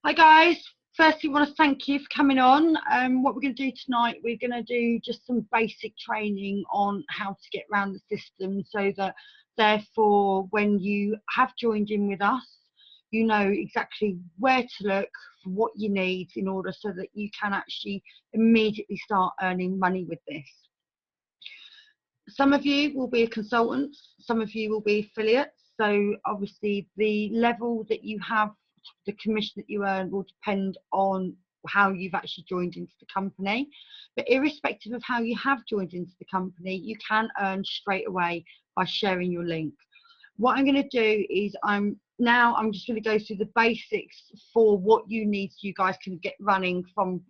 Hi guys, firstly I want to thank you for coming on. What we're going to do tonight, we're going to do just some basic training on how to get around the system, so that therefore when you have joined in with us, you know exactly where to look for what you need in order so that you can actually immediately start earning money with this. Some of you will be a consultant, some of you will be affiliates, so obviously the level that you have, the commission that you earn will depend on how you've actually joined into the company. But irrespective of how you have joined into the company, you can earn straight away by sharing your link. What I'm going to do is I'm just going to go through the basics for what you need so you guys can get running from,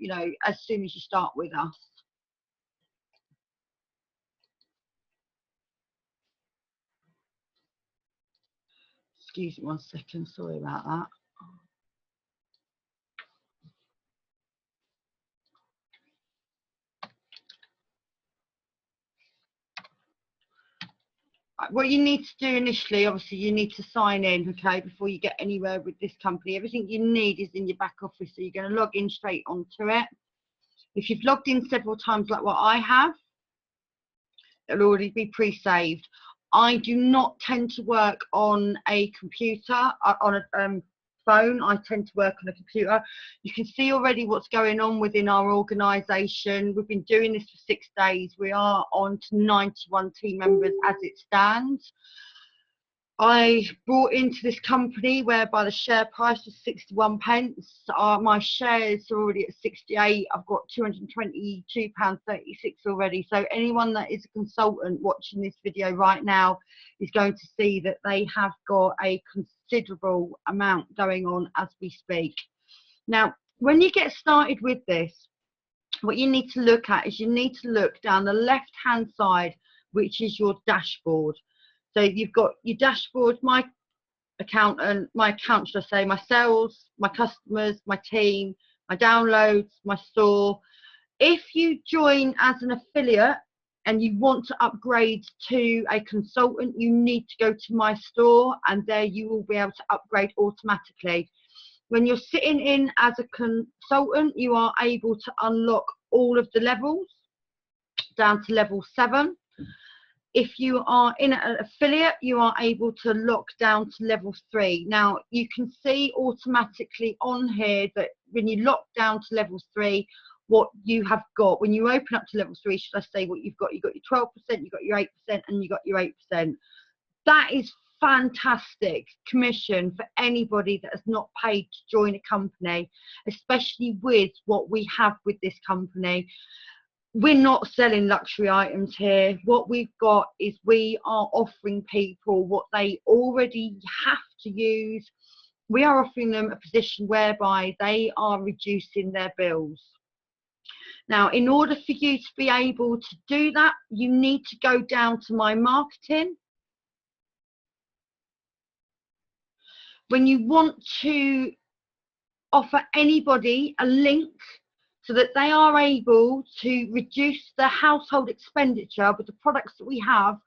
as soon as you start with us. Excuse me 1 second, sorry about that. What you need to do initially, obviously you need to sign in, okay, before you get anywhere with this company. Everything you need is in your back office, so you're going to log in straight onto it. If you've logged in several times like what I have, it'll already be pre-saved. I do not tend to work on a computer, on a phone. I tend to work on a computer. You can see already what's going on within our organisation. We've been doing this for 6 days. We are on to 91 team members as it stands. I brought into this company whereby the share price was 61 pence. My shares are already at 68. I've got £222.36 already. So anyone that is a consultant watching this video right now is going to see that they have got a considerable amount going on as we speak. Now, when you get started with this, what you need to look at is you need to look down the left-hand side, which is your dashboard. So you've got your dashboard, my account, should I say, my sales, my customers, my team, my downloads, my store. If you join as an affiliate and you want to upgrade to a consultant, you need to go to my store, and there you will be able to upgrade automatically. When you're sitting in as a consultant, you are able to unlock all of the levels down to level 7. If you are in an affiliate, you are able to lock down to level 3. Now, you can see automatically on here that when you lock down to level 3, what you have got. When you open up to level 3, should I say what you've got? You've got your 12%, you've got your 8%, and you've got your 8%. That is fantastic commission for anybody that has not paid to join a company, especially with what we have with this company. We're not selling luxury items here. What we've got is we are offering people what they already have to use. We are offering them a position whereby they are reducing their bills. Now, in order for you to be able to do that, you need to go down to my marketing. When you want to offer anybody a link so that they are able to reduce their household expenditure with the products that we have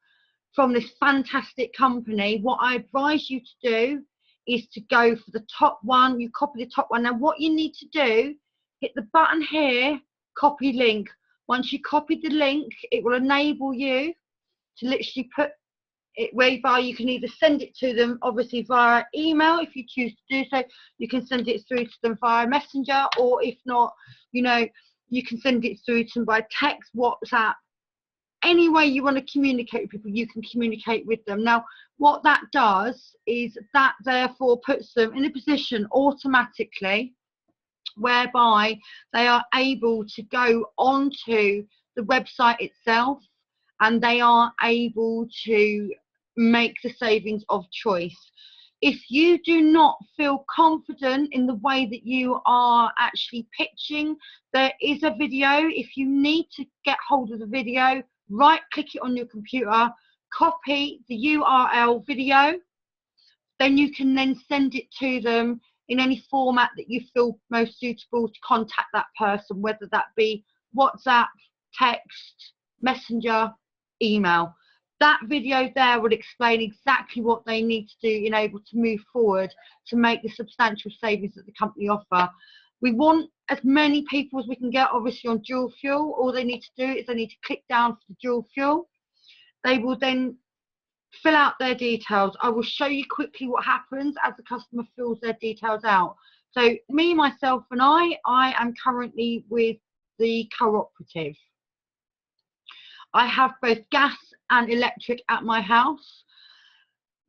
from this fantastic company, what I advise you to do is to go for the top one. You copy the top one. Now, what you need to do, hit the button here, copy link. Once you copy the link, it will enable you to literally put it whereby you can either send it to them, obviously via email if you choose to do so. You can send it through to them via Messenger, or if not, you can send it through to them by text, WhatsApp. Any way you want to communicate with people, you can communicate with them. Now, what that does is that therefore puts them in a position automatically whereby they are able to go onto the website itself, and they are able to make the savings of choice. If you do not feel confident in the way that you are actually pitching, there is a video. If you need to get hold of the video, right click it on your computer, copy the URL video, then you can then send it to them in any format that you feel most suitable to contact that person, whether that be WhatsApp, text, Messenger, email. that video there would explain exactly what they need to do in order to move forward to make the substantial savings that the company offer. We want as many people as we can get, obviously, on dual fuel. All they need to do is they need to click down for the dual fuel. They will then fill out their details. I will show you quickly what happens as the customer fills their details out. So me, myself and I am currently with the cooperative. I have both gas and electric at my house.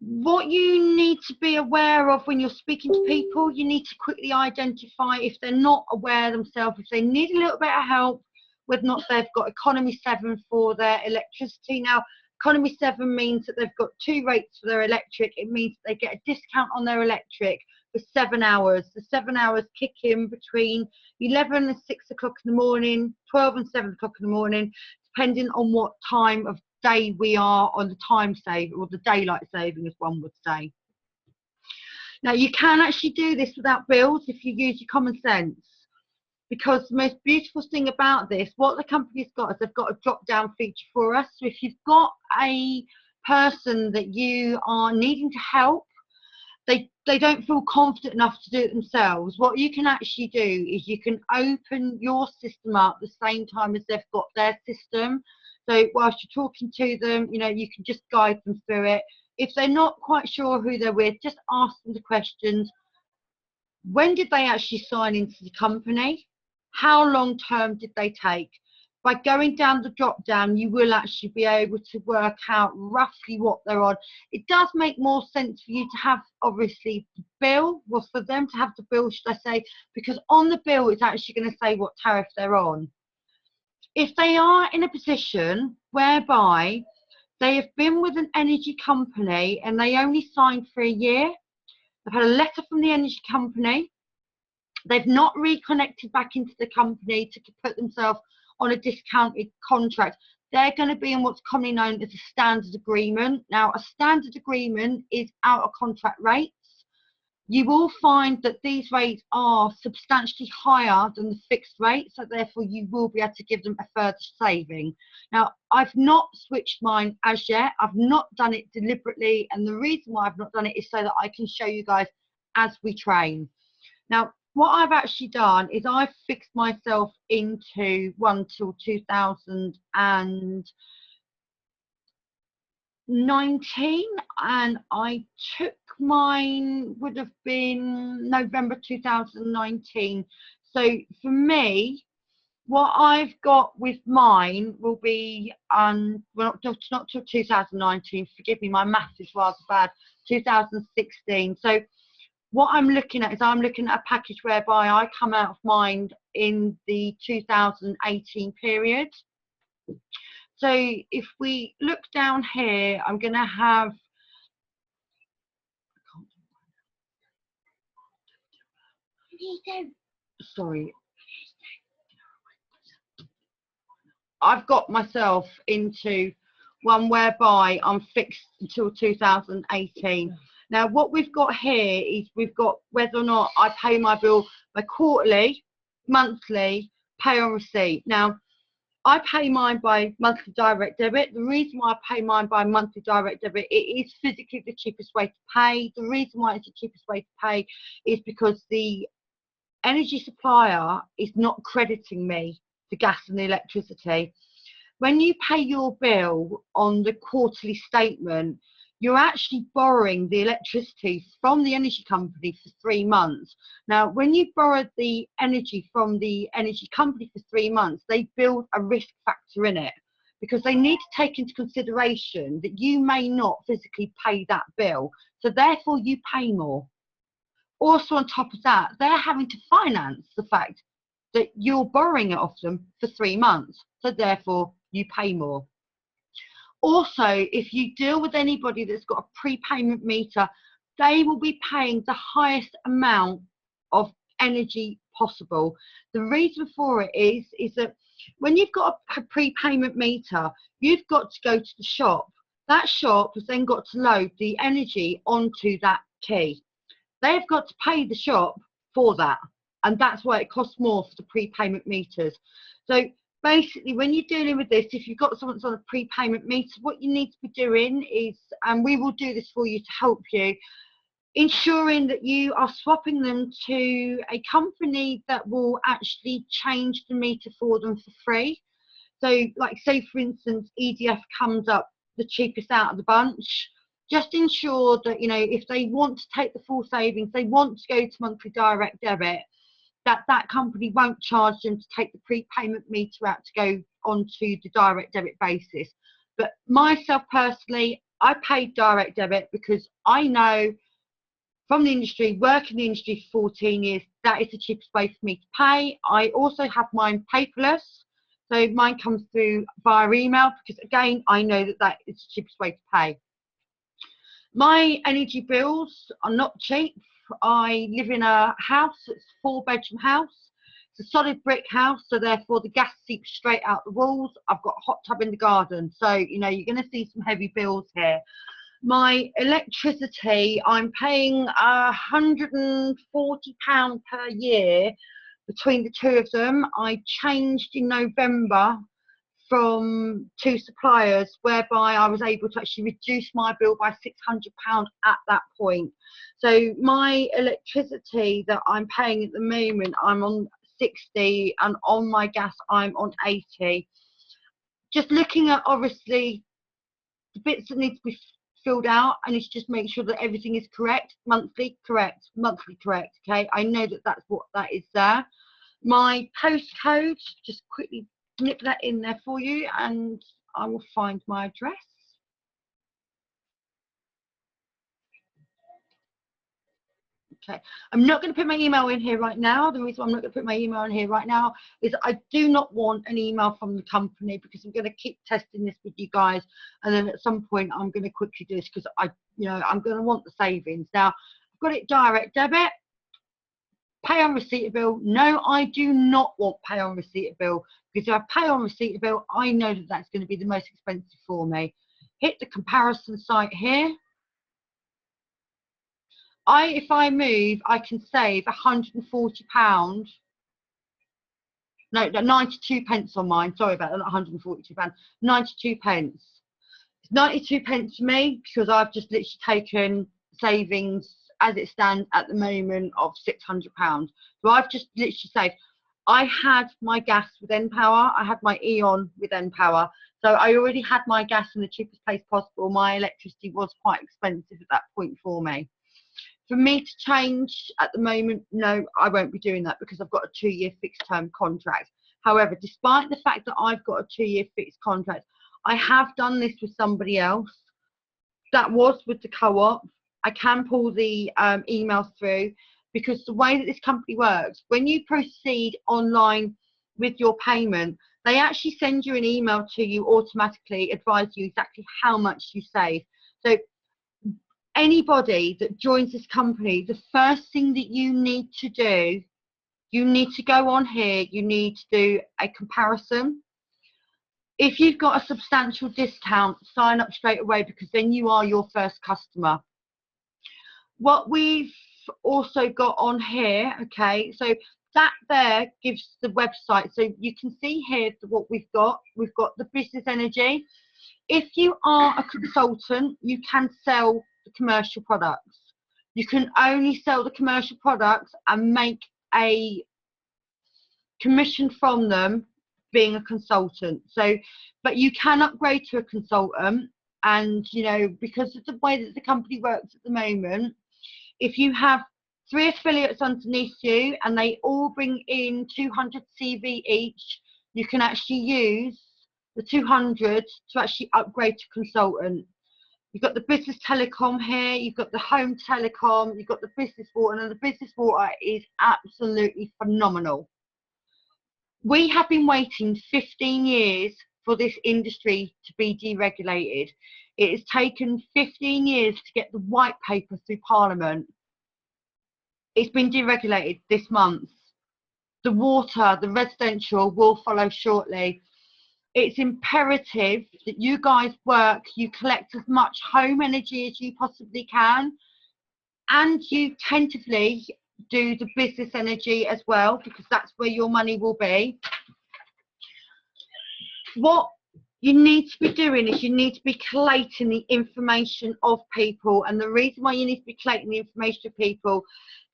What you need to be aware of when you're speaking to people, you need to quickly identify if they're not aware themselves, if they need a little bit of help, whether or not they've got Economy 7 for their electricity. Now, Economy 7 means that they've got 2 rates for their electric. It means they get a discount on their electric for 7 hours. The 7 hours kick in between 11 and 6 o'clock in the morning, 12 and 7 o'clock in the morning, depending on what time of day we are on the time save, or the daylight saving, as one would say. Now, you can actually do this without bills if you use your common sense, because the most beautiful thing about this, what the company's got is they've got a drop down feature for us. So if you've got a person that you are needing to help, they don't feel confident enough to do it themselves, what you can actually do is you can open your system up the same time as they've got their system. So whilst you're talking to them, you know, you can just guide them through it. If they're not quite sure who they're with, just ask them the questions. When did they actually sign into the company? How long term did they take? By going down the drop down, you will actually be able to work out roughly what they're on. It does make more sense for you to have, obviously, the bill, well, for them to have the bill, should I say, because on the bill it's actually going to say what tariff they're on. If they are in a position whereby they have been with an energy company and they only signed for a year, they've had a letter from the energy company, they've not reconnected back into the company to put themselves on a discounted contract, they're going to be in what's commonly known as a standard agreement. Now, a standard agreement is out of contract rates. You will find that these rates are substantially higher than the fixed rate, so therefore you will be able to give them a further saving. Now, I've not switched mine as yet. I've not done it deliberately, and the reason why I've not done it is so that I can show you guys as we train. Now, what I've actually done is I've fixed myself into one till 2019, and I took mine, would have been November 2019. So for me, what I've got with mine will be, well, not till 2019, forgive me, my math is rather bad, 2016. So what I'm looking at is I'm looking at a package whereby I come out of mine in the 2018 period. So if we look down here, I'm going to have, sorry, I've got myself into one whereby I'm fixed until 2018. Now, what we've got here is we've got whether or not I pay my bill by quarterly, monthly, pay on receipt. Now, I pay mine by monthly direct debit. The reason why I pay mine by monthly direct debit, it is physically the cheapest way to pay. The reason why it's the cheapest way to pay is because the energy supplier is not crediting me the gas and the electricity. When you pay your bill on the quarterly statement, you're actually borrowing the electricity from the energy company for 3 months. Now, when you borrow the energy from the energy company for 3 months, they build a risk factor in it, because they need to take into consideration that you may not physically pay that bill. So therefore you pay more. Also, on top of that, they're having to finance the fact that you're borrowing it off them for 3 months. So therefore you pay more. Also, if you deal with anybody that's got a prepayment meter, they will be paying the highest amount of energy possible. The reason for it is that when you've got a prepayment meter, you've got to go to the shop. That shop has then got to load the energy onto that key. They've got to pay the shop for that, and that's why it costs more for the prepayment meters. So basically, when you're dealing with this, if you've got someone that's on a prepayment meter, what you need to be doing is, and we will do this for you to help you, ensuring that you are swapping them to a company that will actually change the meter for them for free. So, like, say for instance, EDF comes up the cheapest out of the bunch. Just ensure that, you know, if they want to take the full savings, they want to go to monthly direct debit, that company won't charge them to take the prepayment meter out to go onto the direct debit basis. But myself personally, I paid direct debit because I know from the industry, working in the industry for 14 years, that is the cheapest way for me to pay. I also have mine paperless, so mine comes through via email because, again, I know that that is the cheapest way to pay. My energy bills are not cheap. I live in a house, it's a 4-bedroom house. It's a solid brick house, so therefore the gas seeps straight out the walls. I've got a hot tub in the garden, so, you know, you're going to see some heavy bills here. My electricity, I'm paying £140 per year between the two of them. I changed in November from 2 suppliers, whereby I was able to actually reduce my bill by £600 at that point. So my electricity that I'm paying at the moment, I'm on 60, and on my gas I'm on 80. Just looking at, obviously, the bits that need to be filled out, I need to just make sure that everything is correct. Monthly correct, monthly correct. Okay, I know that that's what that is there. My postcode, just quickly nip that in there for you, and I will find my address. Okay, I'm not going to put my email in here right now. The reason I'm not going to put my email in here right now is I do not want an email from the company, because I'm going to keep testing this with you guys, and then at some point I'm going to quickly do this because I'm going to want the savings. Now, I've got it direct debit, pay on receipt of bill. No, I do not want pay on receipt of bill, because if I pay on receipt of bill, I know that that's going to be the most expensive for me. Hit the comparison site here. If I move, I can save £140. No, 92 pence on mine. Sorry about that, not £142. 92 pence. It's 92 pence to me because I've just literally taken savings as it stands at the moment of £600. So I've just literally saved. I had my gas with npower. I had my E.ON with npower. So I already had my gas in the cheapest place possible. My electricity was quite expensive at that point for me. For me to change at the moment, no, I won't be doing that because I've got a 2-year fixed term contract. However, despite the fact that I've got a 2-year fixed contract, I have done this with somebody else. That was with the co-op. I can pull the emails through, because the way that this company works, when you proceed online with your payment, they actually send you an email to you automatically, advise you exactly how much you save. So anybody that joins this company, the first thing that you need to do, you need to go on here, you need to do a comparison. If you've got a substantial discount, sign up straight away, because then you are your first customer. What we've also got on here, okay, so that there gives the website. So you can see here what we've got. We've got the business energy. If you are a consultant, you can sell the commercial products. You can only sell the commercial products and make a commission from them being a consultant. So, but you can upgrade to a consultant, and, you know, because of the way that the company works at the moment, if you have 3 affiliates underneath you and they all bring in 200 CV each, you can actually use the 200 to actually upgrade to consultant. You've got the business telecom here, you've got the home telecom, you've got the business water, and the business water is absolutely phenomenal. We have been waiting 15 years for this industry to be deregulated. It has taken 15 years to get the white paper through Parliament. It's been deregulated this month. The water, the residential, will follow shortly. It's imperative that you guys work, you collect as much home energy as you possibly can, and you tentatively do the business energy as well, because that's where your money will be. what you need to be doing is you need to be collating the information of people. And the reason why you need to be collating the information of people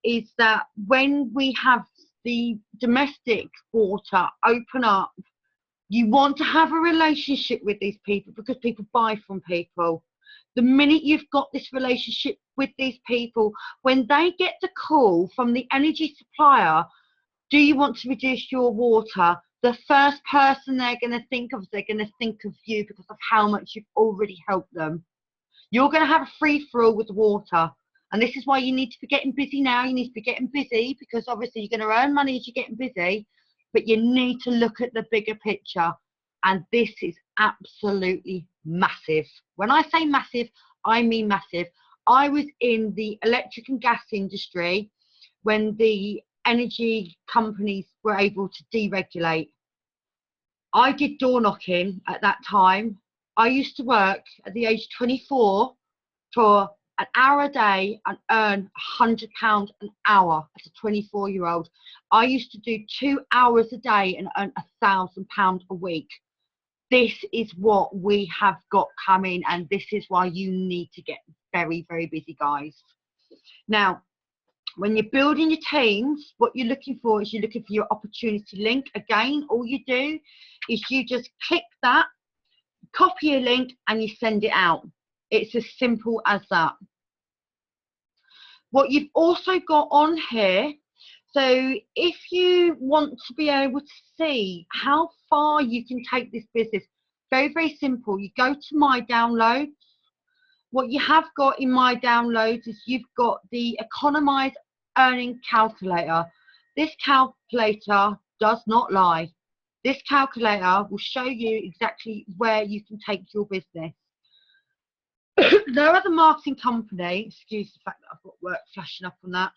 is that when we have the domestic water open up, you want to have a relationship with these people because people buy from people. The minute you've got this relationship with these people, when they get the call from the energy supplier, do you want to reduce your water? The first person they're going to think of, they're going to think of you because of how much you've already helped them. You're going to have a free-for-all with water. And this is why you need to be getting busy now. You need to be getting busy because obviously you're going to earn money as you're getting busy, but you need to look at the bigger picture. And this is absolutely massive. When I say massive, I mean massive. I was in the electric and gas industry when the energy companies were able to deregulate. I did door knocking at that time. I used to work at the age of 24 for an hour a day and earn £100 an hour as a 24-year-old. I used to do 2 hours a day and earn £1,000 a week. This is what we have got coming, and this is why you need to get very, very busy, guys. Now, when you're building your teams, what you're looking for is you're looking for your opportunity link. Again, all you do is you just click that, copy a link, and you send it out. It's as simple as that. What you've also got on here, so if you want to be able to see how far you can take this business, very, very simple. You go to My Downloads. What you have got in My Downloads is you've got the Economize Earning Calculator. This calculator does not lie. This calculator will show you exactly where you can take your business. No other marketing company, excuse the fact that I've got work flashing up on that,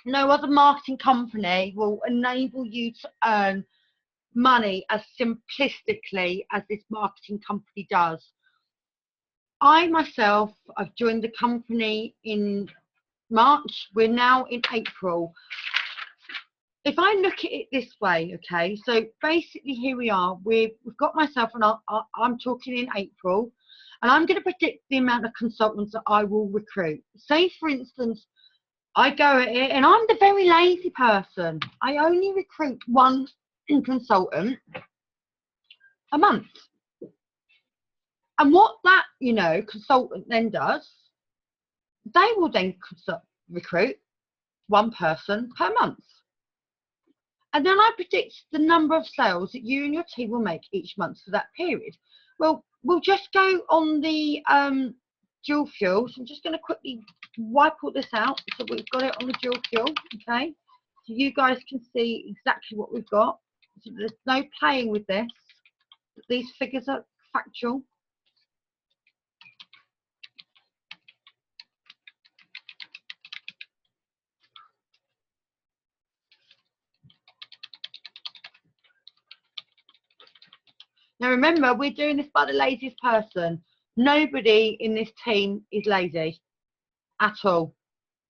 no other marketing company will enable you to earn money as simplistically as this marketing company does. I myself, I've joined the company in March. We're now in April. If I look at it this way, okay, so basically here we are. We've got myself, and I'm talking in April, and I'm going to predict the amount of consultants that I will recruit. Say, for instance, I go at it, and I'm the very lazy person. I only recruit one consultant a month. And what that, you know, consultant then does, they will then recruit one person per month. And then I predict the number of sales that you and your team will make each month for that period. Well, we'll just go on the dual fuel. So I'm just going to quickly wipe all this out so we've got it on the dual fuel, okay? So you guys can see exactly what we've got. So there's no playing with this. These figures are factual. Now remember, we're doing this by the laziest person. Nobody in this team is lazy at all.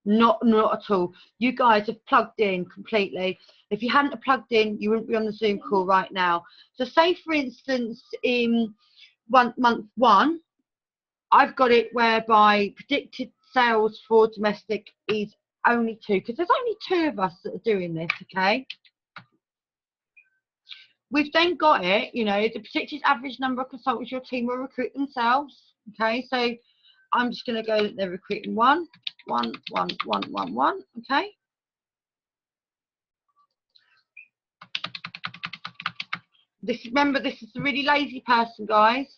Not at all. You guys have plugged in completely. If you hadn't plugged in, you wouldn't be on the Zoom call right now. So say, for instance, in month one, I've got it whereby predicted sales for domestic is only 2, because there's only 2 of us that are doing this, okay? We've then got it, you know, the predicted average number of consultants your team will recruit themselves. Okay, so I'm just going to go that they're recruiting 1, 1, 1, 1, 1, 1. Okay. Remember, this is a really lazy person, guys.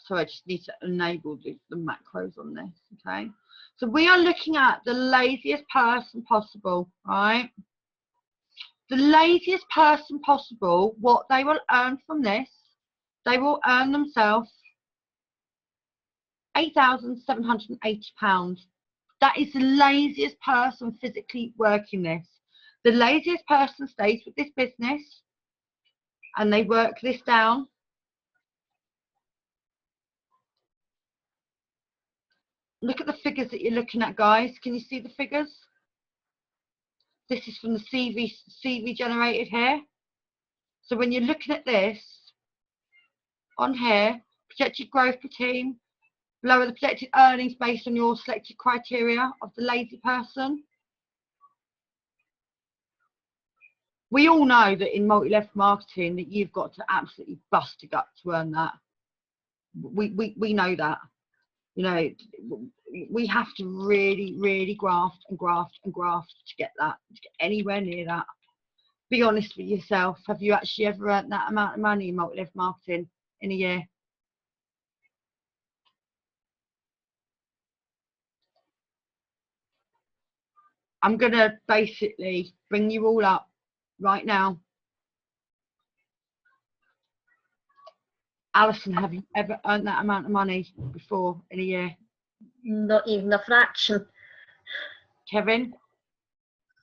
So I just need to enable the macros on this. Okay. So we are looking at the laziest person possible, right? The laziest person possible, what they will earn from this, they will earn themselves £8,780. That is the laziest person physically working this. The laziest person stays with this business and they work this down. Look at the figures that you're looking at, guys. Can you see the figures? This is from the CV generated here. So when you're looking at this on here, projected growth per team, lower the projected earnings based on your selected criteria of the lazy person. We all know that in multi-level marketing that you've got to absolutely bust a gut to earn that. We know that. You know, we have to really, really graft and graft and graft to get that, to get anywhere near that. Be honest with yourself. Have you actually ever earned that amount of money in multi-level marketing in a year? I'm going to basically bring you all up right now. Alison, have you ever earned that amount of money before in a year? Not even a fraction. Kevin?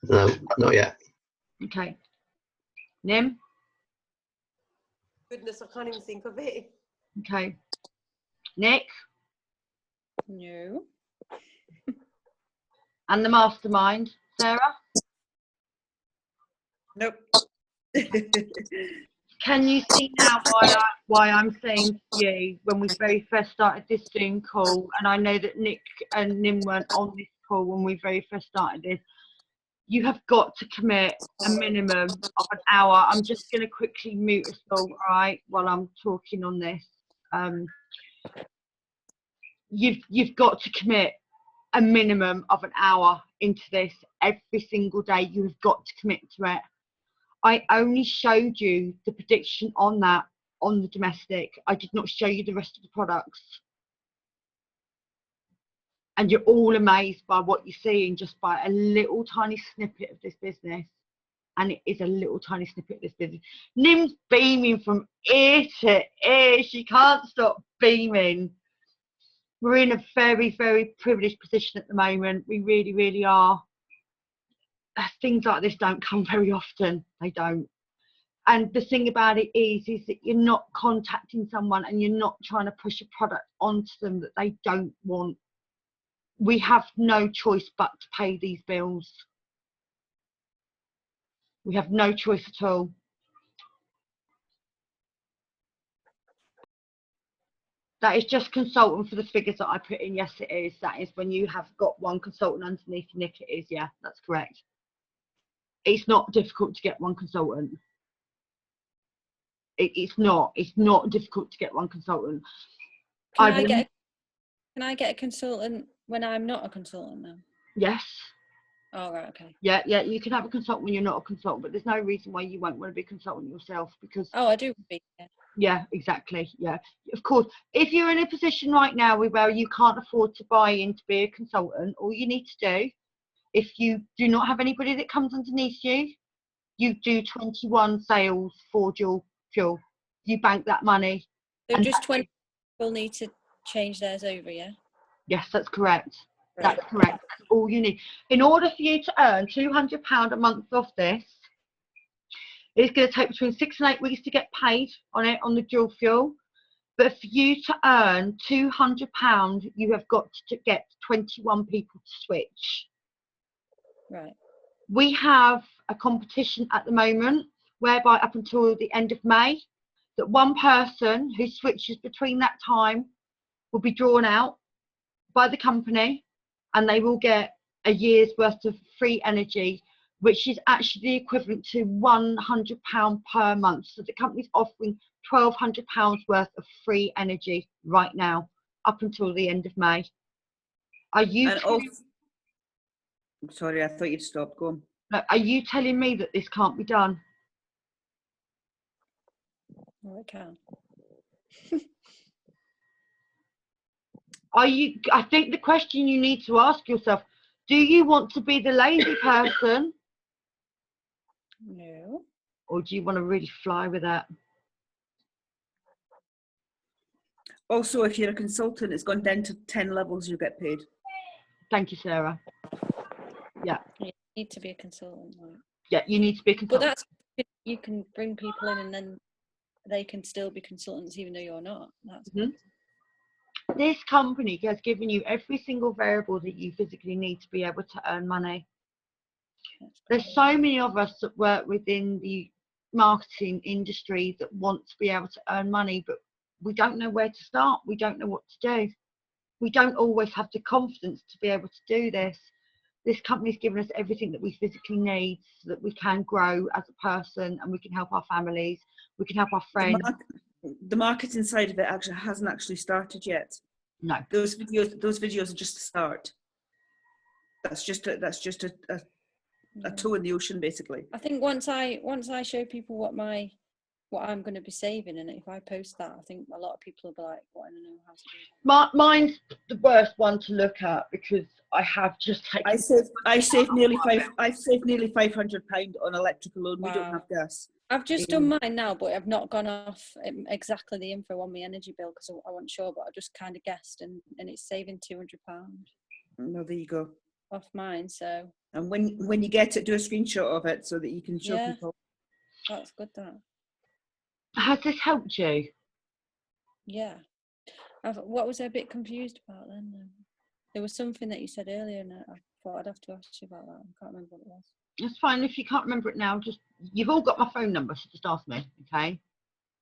No, not yet. Okay. Nim? Goodness, I can't even think of it. Okay. Nick? No. And the mastermind, Sarah? Nope. Can you see now why I'm saying to you when we very first started this Zoom call, and I know that Nick and Nim weren't on this call when we very first started this, you have got to commit a minimum of an hour. I'm just going to quickly mute us all, right, while I'm talking on this. You've got to commit a minimum of an hour into this every single day. You have got to commit to it. I only showed you the prediction on that on the domestic. I did not show you the rest of the products. And you're all amazed by what you're seeing just by a little tiny snippet of this business. And it is a little tiny snippet of this business. Nim's beaming from ear to ear. She can't stop beaming. We're in a very, very privileged position at the moment. We really, really are. Things like this don't come very often. They don't. And the thing about it is that you're not contacting someone and you're not trying to push a product onto them that they don't want. We have no choice but to pay these bills. We have no choice at all. That is just consultant for the figures that I put in. Yes, it is. That is when you have got one consultant underneath Nick. It is. Yeah, that's correct. It's not difficult to get one consultant. It's not difficult to get one consultant. Can I get a consultant when I'm not a consultant now? Yes. Oh, right, okay. Yeah, you can have a consultant when you're not a consultant, but there's no reason why you won't want to be a consultant yourself, because Oh, I do. yeah, exactly. Yeah, of course. If you're in a position right now where you can't afford to buy in to be a consultant, all you need to do, if you do not have anybody that comes underneath you, you do 21 sales for dual fuel. You bank that money. So just 20 people need to change theirs over, yeah? Yes, that's correct. Right. That's correct. That's all you need. In order for you to earn £200 a month off this, it's going to take between 6 and 8 weeks to get paid on it, on the dual fuel. But for you to earn £200, you have got to get 21 people to switch. Right. We have a competition at the moment whereby up until the end of May, that one person who switches between that time will be drawn out by the company, and they will get a year's worth of free energy, which is actually the equivalent to £100 per month. So the company's offering £1,200 worth of free energy right now, up until the end of May. Are you? Sorry, I thought you'd stopped. Go on. Are you telling me that this can't be done? Well, it can. I think the question you need to ask yourself, do you want to be the lazy person? No. Or do you want to really fly with that? Also, if you're a consultant, it's gone down to 10 levels you get paid. Thank you, Sarah. Yeah. You need to be a consultant. Right? Yeah, you need to be a consultant. But that's, you can bring people in and then they can still be consultants even though you're not. That's This company has given you every single variable that you physically need to be able to earn money. There's so many of us that work within the marketing industry that want to be able to earn money, but we don't know where to start. We don't know what to do. We don't always have the confidence to be able to do this. This company's given us everything that we physically need so that we can grow as a person, and we can help our families, we can help our friends. The marketing side of it actually hasn't actually started yet. No. Those videos are just a start. That's just a toe in the ocean, basically. I think once I show people what I'm going to be saving, and if I post that, I think a lot of people will be like, wanting to know how to do that. Mine's the worst one to look at because I have just taken. I saved nearly £500 on electric alone. We don't Wow. have gas. I've just done mine now, but I've not gone off exactly the info on my energy bill because I wasn't sure, but I just kind of guessed, and it's saving £200 No, there you go. off mine. So. And when you get it, do a screenshot of it so that you can show Yeah. people. That's good. That. Has this helped you? Yeah. What was I a bit confused about then? There was something that you said earlier, and I thought I'd have to ask you about that. I can't remember what it was. It's fine if you can't remember it now. You've all got my phone number, so just ask me, okay?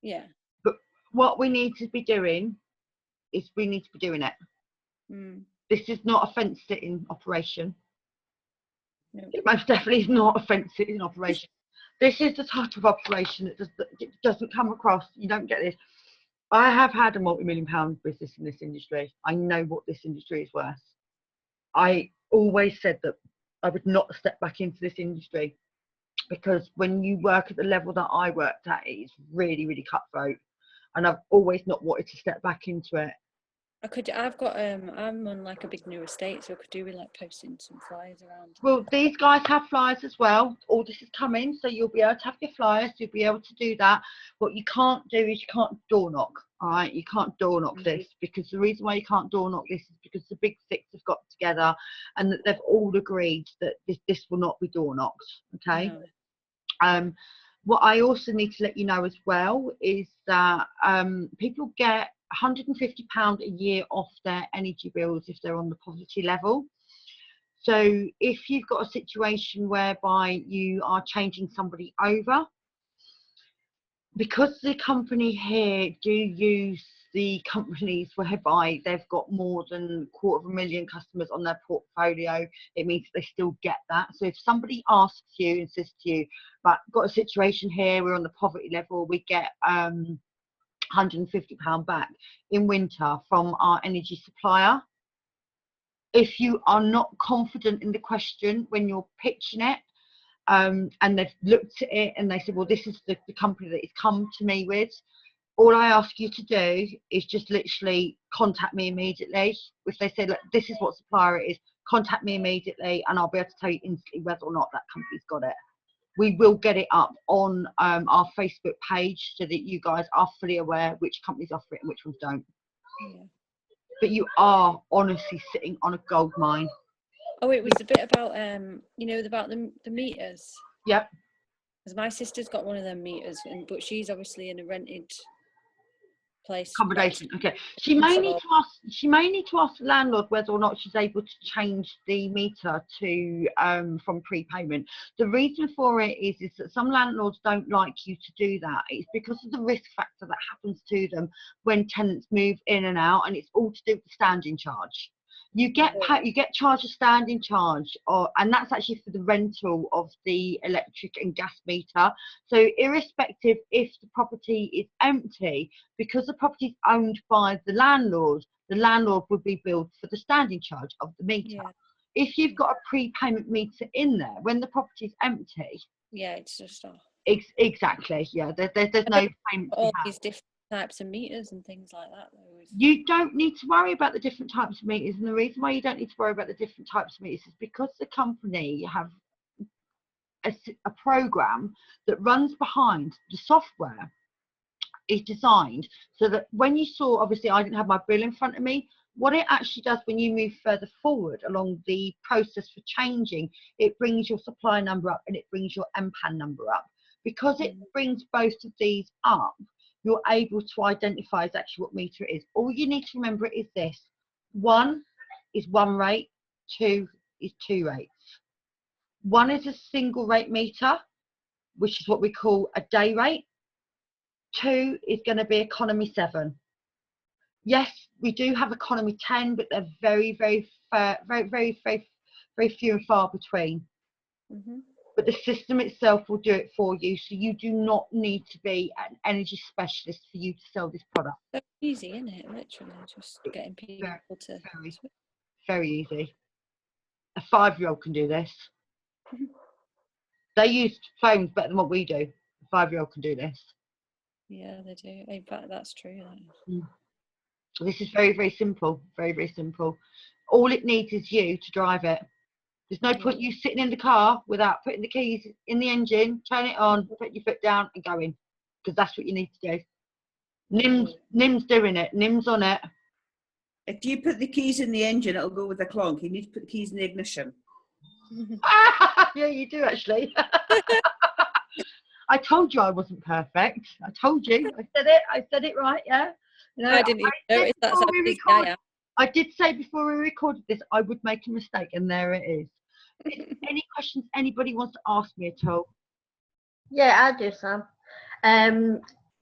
Yeah. But what we need to be doing is we need to be doing it. Mm. This is not a fence sitting operation. No. It most definitely is not a fence sitting operation. This is the type of operation that doesn't come across. You don't get this. I have had a multi-million-pound business in this industry. I know what this industry is worth. I always said that I would not step back into this industry because when you work at the level that I worked at, it is really, really cutthroat. And I've always not wanted to step back into it. I'm on like a big new estate, so I could do with like posting some flyers around. Well, these guys have flyers as well. All this is coming, so you'll be able to have your flyers. You'll be able to do that. What you can't do is you can't door knock. All right, you can't door knock this, because the reason why you can't door knock this is because the big six have got together and that they've all agreed that this will not be door knocked. Okay. No. What I also need to let you know as well is that people get £150 a year off their energy bills if they're on the poverty level. So if you've got a situation whereby you are changing somebody over, because the company here do use the companies whereby they've got more than 250,000 customers on their portfolio, it means they still get that. So if somebody asks you and says to you, but got a situation here, we're on the poverty level, we get £150 back in winter from our energy supplier. If you are not confident in the question when you're pitching it, and they've looked at it and they said, well, this is the company that it's come to me with, all I ask you to do is just literally contact me immediately. If they say, look, this is what supplier it is, contact me immediately and I'll be able to tell you instantly whether or not that company's got it. We will get it up on our Facebook page so that you guys are fully aware which companies offer it and which ones don't. Yeah. But you are honestly sitting on a gold mine. Oh, it was a bit about about the meters. Yep. Because my sister's got one of them meters, but she's obviously in a rented place. Accommodation. Okay. She may need to ask the landlord whether or not she's able to change the meter to from prepayment. The reason for it is that some landlords don't like you to do that. It's because of the risk factor that happens to them when tenants move in and out, and it's all to do with the standing charge. You get charged a standing charge, and that's actually for the rental of the electric and gas meter. So irrespective if the property is empty, because the property is owned by the landlord would be billed for the standing charge of the meter. Yeah. If you've got a prepayment meter in there, when the property is empty, Yeah, it's just off. Exactly. Yeah, there's no payment. All these different types of meters and things like that. You don't need to worry about the different types of meters, and the reason why you don't need to worry about the different types of meters is because the company have a program that runs behind the software is designed so that when you saw, obviously I didn't have my bill in front of me, what it actually does when you move further forward along the process for changing, it brings your supply number up and it brings your MPAN number up. Because it brings both of these up, you're able to identify exactly what meter it is. All you need to remember is this: 1 is 1 rate, 2 is 2 rates. One is a single rate meter, which is what we call a day rate. 2 is going to be economy 7. Yes, we do have economy 10, but they're very few and far between. Hmm. But the system itself will do it for you, so you do not need to be an energy specialist for you to sell this product. So easy, isn't it? Literally, just getting people to. Very, very easy. A 5-year-old can do this. They use phones better than what we do. A 5-year-old can do this. Yeah, they do. In fact, that's true. That is. This is very simple. Very simple. All it needs is you to drive it. There's no point you sitting in the car without putting the keys in the engine, turn it on, put your foot down and going, because that's what you need to do. Nim's doing it. Nim's on it. If you put the keys in the engine, it'll go with a clonk. You need to put the keys in the ignition. Yeah, you do actually. I told you I wasn't perfect. I told you. I said it right. Yeah. You know, I didn't even notice that's how busy I am. I did say before we recorded this I would make a mistake, and there it is. Any questions anybody wants to ask me at all? Yeah, I do, Sam.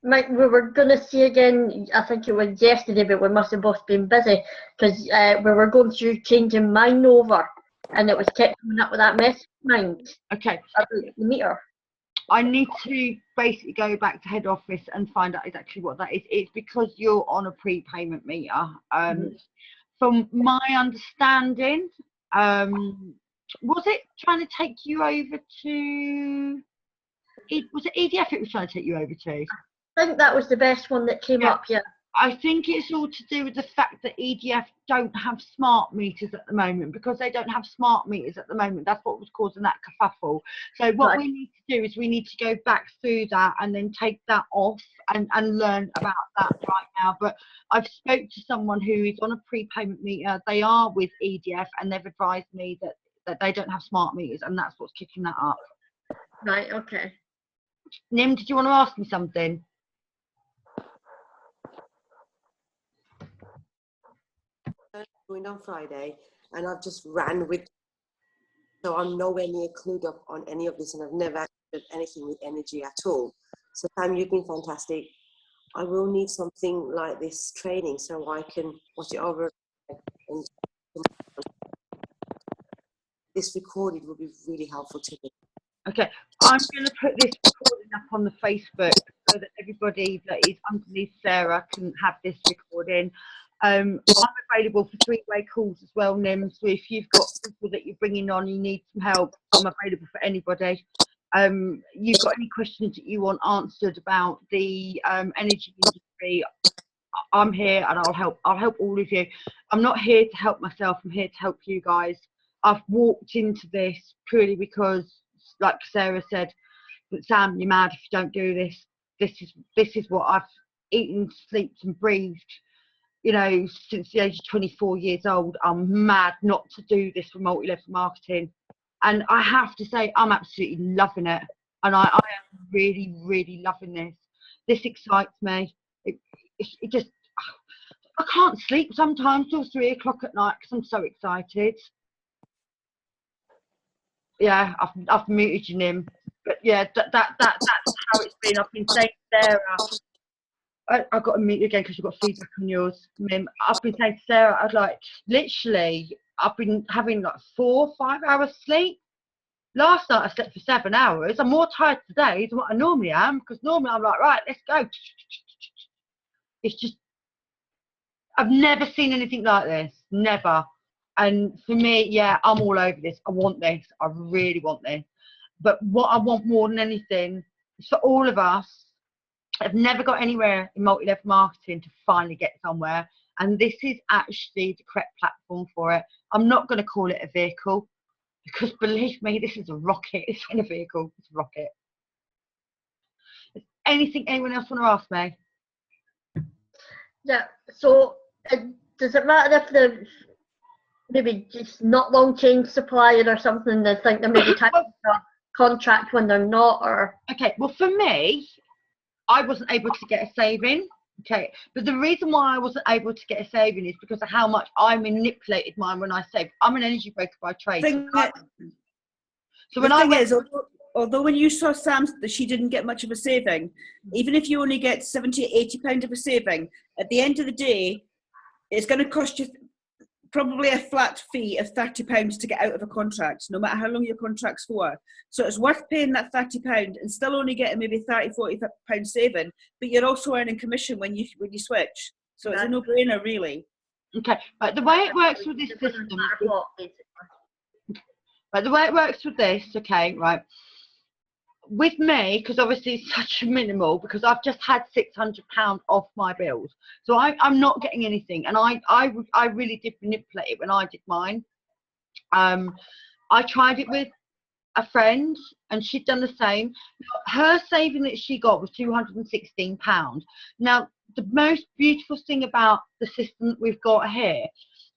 Mike, we were going to see again, I think it was yesterday, but we must have both been busy because we were going through changing mine over and it was kept coming up with that message, mind, Okay. about the meter. I need to basically go back to head office and find out exactly what that is. It's because you're on a prepayment meter. From my understanding, was it trying to take you over to? Was it EDF? It was trying to take you over to. I think that was the best one that came up, yeah. I think it's all to do with the fact that EDF don't have smart meters at the moment. Because they don't have smart meters at the moment, that's what was causing that kerfuffle. So what we need to do is we need to go back through that and then take that off and learn about that right now. But I've spoke to someone who is on a prepayment meter. They are with EDF and they've advised me that they don't have smart meters, and that's what's kicking that up. Right, okay. Nim, did you want to ask me something? On Friday, and I've just ran with, so I'm nowhere near clued up on any of this, and I've never done anything with energy at all. So Sam, you've been fantastic. I will need something like this training so I can watch it over, and this recorded will be really helpful to me. Okay, I'm going to put this recording up on the Facebook so that everybody that is underneath Sarah can have this recording. I'm available for 3-way calls as well, Nim. So if you've got people that you're bringing on, you need some help, I'm available for anybody. You've got any questions that you want answered about the energy industry, I'm here and I'll help all of you. I'm not here to help myself, I'm here to help you guys. I've walked into this purely because, like Sarah said, Sam, you're mad if you don't do this. This is what I've eaten, slept and breathed, you know, since the age of 24 years old. I'm mad not to do this for multi-level marketing. And I have to say, I'm absolutely loving it. And I am really, really loving this. This excites me. It just, I can't sleep sometimes till 3 o'clock at night because I'm so excited. Yeah, I've muted you, Nim. But yeah, that's how it's been. I've been saying to Sarah, I've got to mute you again because you've got feedback on yours, Mim. I've been saying to Sarah, I'd like, literally, I've been having like 4 or 5 hours sleep. Last night I slept for 7 hours. I'm more tired today than what I normally am, because normally I'm like, right, let's go. It's just, I've never seen anything like this, never. And for me, yeah, I'm all over this. I want this. I really want this. But what I want more than anything is for all of us that have never got anywhere in multi-level marketing to finally get somewhere. And this is actually the correct platform for it. I'm not going to call it a vehicle, because believe me, this is a rocket. It's in a vehicle. It's a rocket. Is anything anyone else want to ask me? Yeah, so does it matter if the maybe just not long change supplier or something, they think they maybe type a contract when they're not, or? Okay, well for me, I wasn't able to get a saving. Okay, but the reason why I wasn't able to get a saving is because of how much I manipulated mine when I saved. I'm an energy broker by trade. So The when I thing went, is, although when you saw Sam's that she didn't get much of a saving, even if you only get 70, 80 pounds of a saving, at the end of the day, it's going to cost you probably a flat fee of £30 to get out of a contract, no matter how long your contract's for. So it's worth paying that £30 and still only getting maybe 30, 40 pounds saving, but you're also earning commission when you switch. So it's a no-brainer, really. okay, but the way it works with this It doesn't system, matter what, basically. but the way it works with this, okay, right, with me, because obviously it's such a minimal, because I've just had £600 off my bills, so I'm not getting anything, and I really did manipulate it when I did mine. I tried it with a friend, and she'd done the same. Her saving that she got was £216. Now, the most beautiful thing about the system that we've got here,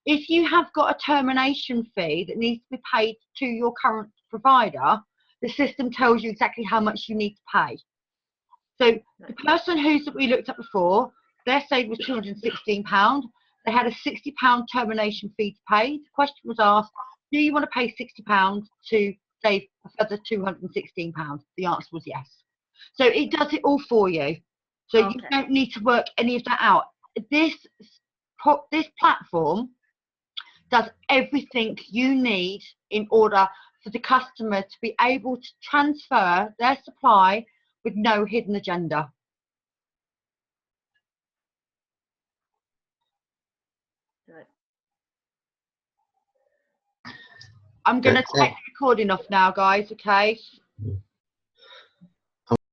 if you have got a termination fee that needs to be paid to your current provider, the system tells you exactly how much you need to pay. So the person that we looked at before, their save was £216. They had a £60 termination fee to pay. The question was asked, do you want to pay £60 to save a further £216? The answer was yes. So it does it all for you. So you Okay. don't need to work any of that out. This platform does everything you need in order for the customer to be able to transfer their supply with no hidden agenda. Right. I'm going to Okay. take the recording off now, guys, okay?